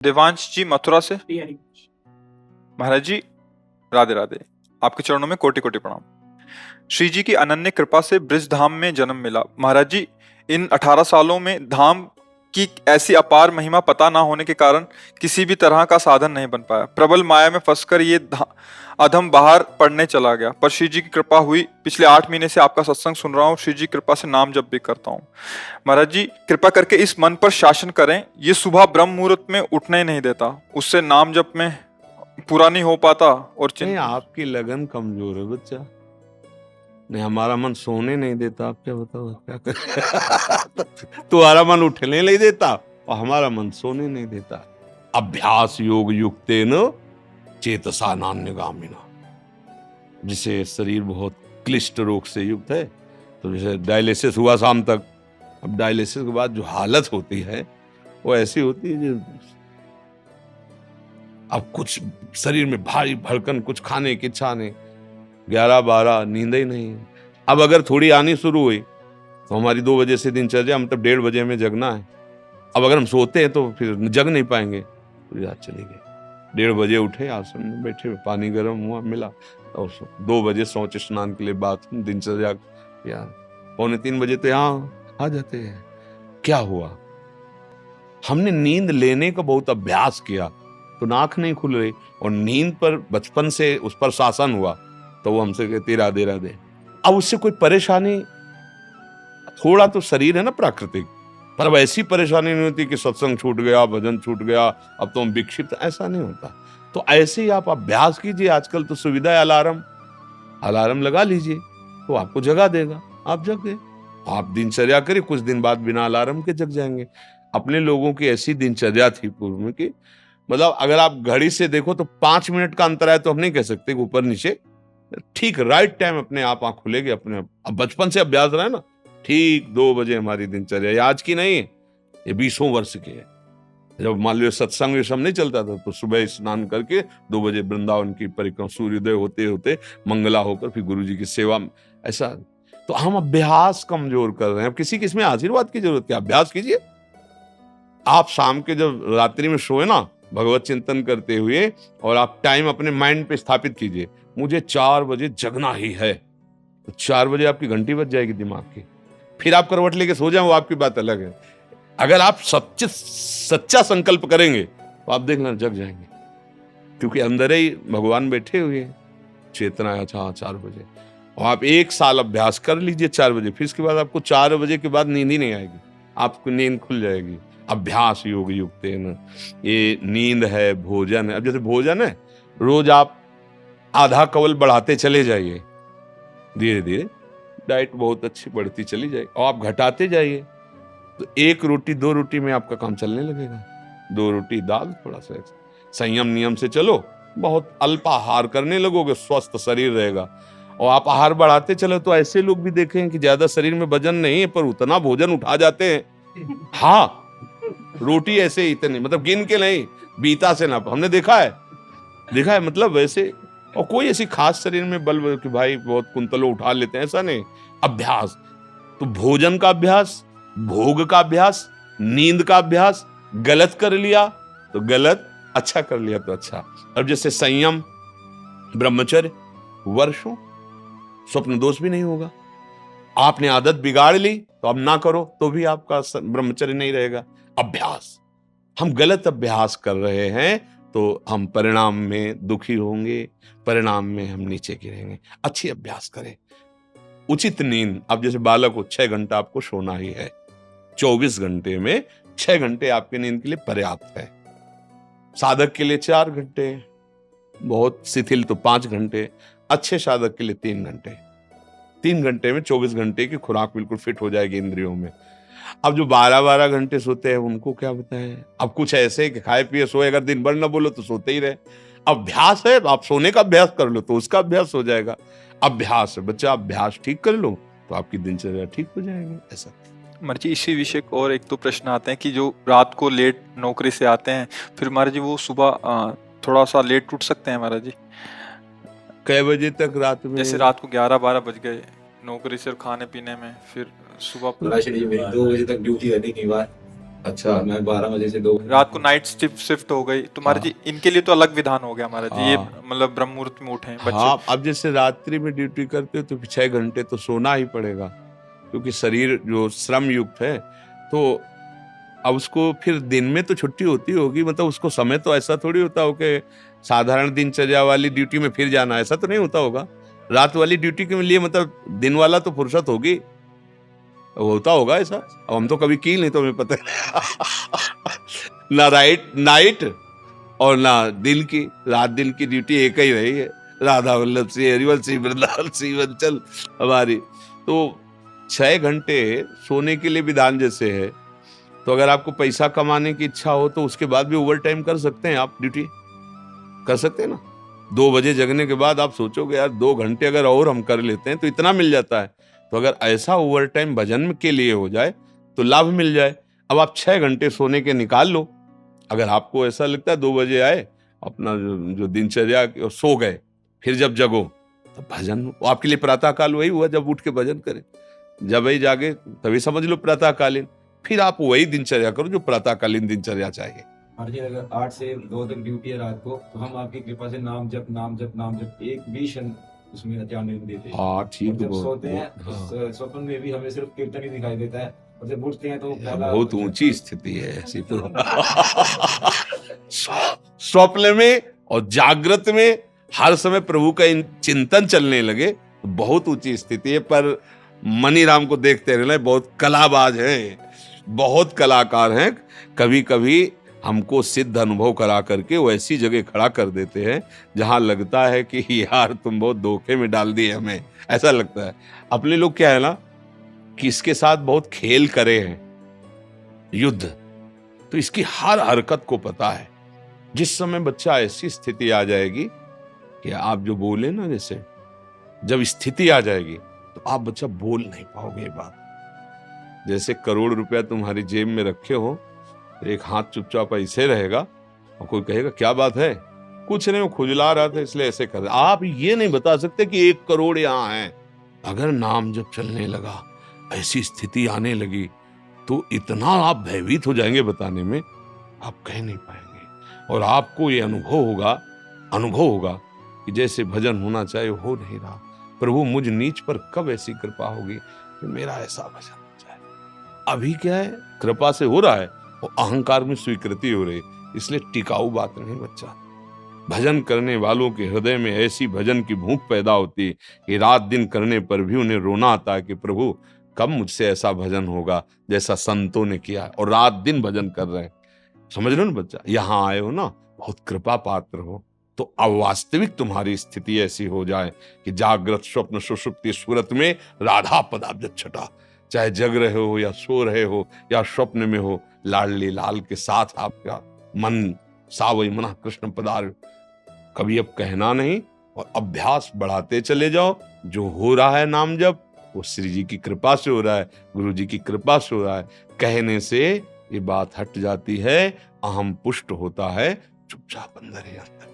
देवांश जी मथुरा से। महाराज जी राधे राधे, आपके चरणों में कोटि कोटि प्रणाम। श्री जी की अनन्य कृपा से ब्रिज धाम में जन्म मिला। महाराज जी, इन 18 सालों में धाम की ऐसी अपार महिमा पता ना होने के कारण किसी भी तरह का साधन नहीं बन पाया। प्रबल माया में फंसकर ये अधम बाहर पढ़ने चला गया, पर श्री जी की कृपा हुई। पिछले 8 महीने से आपका सत्संग सुन रहा हूँ, श्री जी की कृपा से नाम जप भी करता हूँ। महाराज जी कृपा करके इस मन पर शासन करें, ये सुबह ब्रह्म मुहूर्त में उठने नहीं देता, उससे नाम जप में पूरा नहीं हो पाता और नहीं, आपकी लगन कमजोर है बच्चा। नहीं, हमारा मन सोने नहीं देता। आप क्या बताओ क्या कर तुम्हारा मन उठने नहीं देता और हमारा मन सोने नहीं देता। अभ्यास योग युक्तेन चेतसा नान्यगामिना। जिसे शरीर बहुत क्लिष्ट रोग से युक्त है, तो जैसे डायलिसिस हुआ शाम तक, अब डायलिसिस के बाद जो हालत होती है वो ऐसी होती है जो अब कुछ शरीर में भारी भड़कन, कुछ खाने की इच्छा नहीं, 11-12 नींद ही नहीं। अब अगर थोड़ी आनी शुरू हुई तो हमारी 2 बजे से दिनचर्या, मतलब 1:30 बजे में जगना है। अब अगर हम सोते हैं तो फिर जग नहीं पाएंगे, पूरी रात चली गई। 1:30 बजे उठे, आसन में बैठे, पानी गर्म हुआ मिला और 2 बजे शौच स्नान के लिए बाथरूम, दिनचर्या या 2:45 बजे तो यहाँ आ जाते हैं। क्या हुआ? हमने नींद लेने का बहुत अभ्यास किया तो आंख नहीं खुल रही, और नींद पर बचपन से उस पर शासन हुआ तो वो हमसे कहती राधे राधे। अब उससे कोई परेशानी, थोड़ा तो शरीर है ना प्राकृतिक, पर अब ऐसी परेशानी नहीं होती कि सत्संग छूट गया, भजन छूट गया, अब तो हम विक्षिप्त, ऐसा नहीं होता। तो ऐसे ही आप अभ्यास कीजिए। आजकल तो सुविधा है, अलार्म लगा लीजिए तो आपको जगा देगा, आप जग गए। आप दिनचर्या करिए, कुछ दिन बाद बिना अलार्म के जग जाएंगे। अपने लोगों की ऐसी दिनचर्या थी पूर्व में कि मतलब अगर आप घड़ी से देखो तो 5 मिनट का अंतर है तो हम नहीं कह सकते कि ऊपर नीचे, ठीक राइट टाइम अपने आप आंख खुलेगी अपने आप। अब बचपन से अभ्यास रहा है ना, ठीक 2 बजे हमारी दिनचर्या, ये आज की नहीं है, ये 20 वर्ष की है। जब मान लो सत्संग ये सब नहीं चलता था तो सुबह स्नान करके 2 बजे वृंदावन की परिक्रमा, सूर्योदय होते होते मंगला होकर फिर गुरु जी की सेवा, ऐसा। तो हम अभ्यास कमजोर कर रहे हैं। अब किसी किसमें आशीर्वाद की जरूरत क्या, अभ्यास कीजिए। आप शाम के जब रात्रि में सोए ना, भगवत चिंतन करते हुए, और आप टाइम अपने माइंड पे स्थापित कीजिए, मुझे 4 बजे जगना ही है, तो 4 बजे आपकी घंटी बज जाएगी दिमाग की। फिर आप करवट लेके सो जाए, वो आपकी बात अलग है। अगर आप सच्चा संकल्प करेंगे तो आप देखना जग जाएंगे, क्योंकि अंदर ही भगवान बैठे हुए हैं, चेतना है। अच्छा 4 बजे, और आप 1 साल अभ्यास कर लीजिए 4 बजे, फिर इसके बाद आपको 4 बजे के बाद नींद ही नहीं आएगी, आपको नींद खुल जाएगी। अभ्यास योग युक्त है ना, ये नींद है, भोजन है। अब जैसे भोजन है, रोज आप आधा कवल बढ़ाते चले जाइए, धीरे धीरे डाइट बहुत अच्छी बढ़ती चली जाएगी, और आप घटाते जाइए तो 1 रोटी 2 रोटी में आपका काम चलने लगेगा। 2 रोटी दाल, थोड़ा सा संयम नियम से चलो, बहुत अल्पाहार करने लगोगे, स्वस्थ शरीर रहेगा। और आप आहार बढ़ाते चलो तो ऐसे लोग भी देखें कि ज्यादा शरीर में वजन नहीं है पर उतना भोजन उठा जाते हैं। हाँ, रोटी ऐसे ही इतनी, मतलब गिन के नहीं, बीता से ना, हमने देखा है मतलब वैसे। और कोई ऐसी खास शरीर में बल कि भाई बहुत कुंतलों उठा लेते हैं, ऐसा नहीं। अभ्यास तो भोजन का अभ्यास, भोग का अभ्यास, नींद का अभ्यास। गलत कर लिया तो गलत, अच्छा कर लिया तो अच्छा। अब जैसे संयम, ब्रह्मचर्य, वर्षों स्वप्न दोष भी नहीं होगा। आपने आदत बिगाड़ ली तो अब ना करो तो भी आपका ब्रह्मचर्य नहीं रहेगा। अभ्यास, हम गलत अभ्यास कर रहे हैं तो हम परिणाम में दुखी होंगे, परिणाम में हम नीचे गिरेंगे। अच्छी अभ्यास करें। उचित नींद, अब जैसे बालक को 6 घंटा आपको सोना ही है, 24 घंटे में 6 घंटे आपकी नींद के लिए पर्याप्त है। साधक के लिए 4 घंटे, बहुत शिथिल तो 5 घंटे, अच्छे साधक के लिए 3 घंटे। 3 घंटे में 24 घंटे की खुराक बिल्कुल फिट हो जाएगी इंद्रियों में। अब जो 12-12 घंटे सोते हैं उनको क्या बताएं। अब कुछ ऐसे कि खाए पिए सोए, अगर दिन भर ना बोलो तो सोते ही रहे। अभ्यास है, आप सोने का अभ्यास कर लो तो उसका अभ्यास हो जाएगा। अभ्यास है बच्चा, अभ्यास ठीक कर लो तो आपकी दिनचर्या ठीक हो जाएगी। ऐसा महाराज जी इसी विषय को और एक दो प्रश्न आते हैं कि जो रात को लेट नौकरी से आते हैं, फिर महाराज जी वो सुबह थोड़ा सा लेट उठ सकते हैं महाराज जी? कई बजे तक रात में? जैसे रात को 11-12 बज गए नौकरी से और खाने पीने में, फिर सुबह 2 बजे तक ड्यूटी रहने के बाद अच्छा। मैं 12 बजे से 2 रात को नाइट शिफ्ट हो गई तो महाराज जी इनके लिए तो अलग विधान हो गया महाराज जी, ये हाँ। मतलब ब्रह्म मुहूर्त में उठे बच्चे। हाँ, अब जैसे रात्रि में ड्यूटी करते हो तो 6 घंटे तो सोना ही पड़ेगा, क्योंकि शरीर जो श्रम युक्त है, तो अब उसको फिर दिन में तो छुट्टी होती होगी, मतलब उसको समय तो ऐसा थोड़ी होता हो कि साधारण दिनचर्या वाली ड्यूटी में फिर जाना, ऐसा तो नहीं होता होगा। रात वाली ड्यूटी के लिए मतलब दिन वाला तो फुर्सत होगी, होता होगा ऐसा। अब हम तो कभी की नहीं, तो हमें पता है ना नाइट और ना दिन की, रात दिन की ड्यूटी एक ही रही है। राधा वल्लभ श्री हरिवंश श्री वृंदावन श्री वंचल हमारी। तो 6 घंटे सोने के लिए विधान जैसे है, तो अगर आपको पैसा कमाने की इच्छा हो तो उसके बाद भी ओवर टाइम कर सकते हैं, आप ड्यूटी कर सकते हैं ना। 2 बजे जगने के बाद आप सोचोगे यार 2 घंटे अगर और हम कर लेते हैं तो इतना मिल जाता है। तो अगर ऐसा ओवर टाइम भजन के लिए हो जाए तो लाभ मिल जाए। अब आप 6 घंटे सोने के निकाल लो। अगर आपको ऐसा लगता है 2 बजे आए, अपना जो दिनचर्या सो गए, फिर जब जगो तो भजन आपके लिए प्रातः काल वही हुआ जब उठ के भजन करें। जब वही जागे तभी समझ लो प्रातःकालीन। फिर आप वही दिनचर्या करो जो प्रातःकालीन दिनचर्या चाहिए। महाराज जी अगर 8 से 2 तक ड्यूटी है रात को, तो हम आपकी कृपा से नाम जप नाम जप नाम जप एक भी क्षण उसमें ध्यान नहीं देते। हाँ और ठीक जब है। सोते हैं हाँ। तो स्वप्न में भी हमें सिर्फ कीर्तन ही दिखाई देता है, और जब उठते हैं तो पहला बहुत ऊंची स्थिति है ऐसी तो। स्वप्न में और जागृत में हर समय प्रभु का चिंतन चलने लगे तो बहुत ऊंची स्थिति है। पर मनीराम को देखते रहना, बहुत कलाबाज है, बहुत कलाकार हैं। कभी कभी हमको सिद्ध अनुभव करा करके वो ऐसी जगह खड़ा कर देते हैं जहां लगता है कि यार तुम बहुत धोखे में डाल दिए हमें, ऐसा लगता है। अपने लोग क्या है ना कि इसके साथ बहुत खेल करे हैं, युद्ध, तो इसकी हर हरकत को पता है। जिस समय बच्चा ऐसी स्थिति आ जाएगी कि आप जो बोले ना, जैसे जब स्थिति आ जाएगी तो आप बच्चा बोल नहीं पाओगे। ये बात जैसे करोड़ रुपया तुम्हारी जेब में रखे हो, एक हाथ चुपचाप ऐसे रहेगा और कोई कहेगा क्या बात है, कुछ नहीं वो खुजला रहा था इसलिए ऐसे कर। आप ये नहीं बता सकते कि 1 करोड़ यहाँ है। अगर नाम जब चलने लगा, ऐसी स्थिति आने लगी, तो इतना आप भयभीत हो जाएंगे, बताने में आप कह नहीं पाएंगे। और आपको ये अनुभव होगा कि जैसे भजन होना चाहिए हो नहीं रहा। प्रभु मुझ नीच पर कब ऐसी कृपा होगी कि मेरा ऐसा भजन हो जाए। अभी क्या है, कृपा से हो रहा है और अहंकार में स्वीकृति हो रही, इसलिए टिकाऊ बात नहीं बच्चा। भजन करने वालों के हृदय में ऐसी भजन की भूख पैदा होती कि रात दिन करने पर भी उन्हें रोना आता है कि प्रभु कब मुझसे ऐसा भजन होगा जैसा संतों ने किया, और रात दिन भजन कर रहे हैं। समझ लो ना बच्चा, यहां आए हो ना, बहुत कृपा पात्र हो, तो अवास्तविक तुम्हारी स्थिति ऐसी हो जाए कि जागृत स्वप्न सुषुप्ति सूरत में राधा पदाब्ज छटा, चाहे जग रहे हो या सो रहे हो या स्वप्न में हो, लाडली लाल के साथ आपका मन सावई मना कृष्ण पदार। कभी अब कहना नहीं और अभ्यास बढ़ाते चले जाओ। जो हो रहा है नाम जप वो श्री जी की कृपा से हो रहा है, गुरु जी की कृपा से हो रहा है। कहने से ये बात हट जाती है, अहम पुष्ट होता है, चुपचाप अंदर ही अंदर।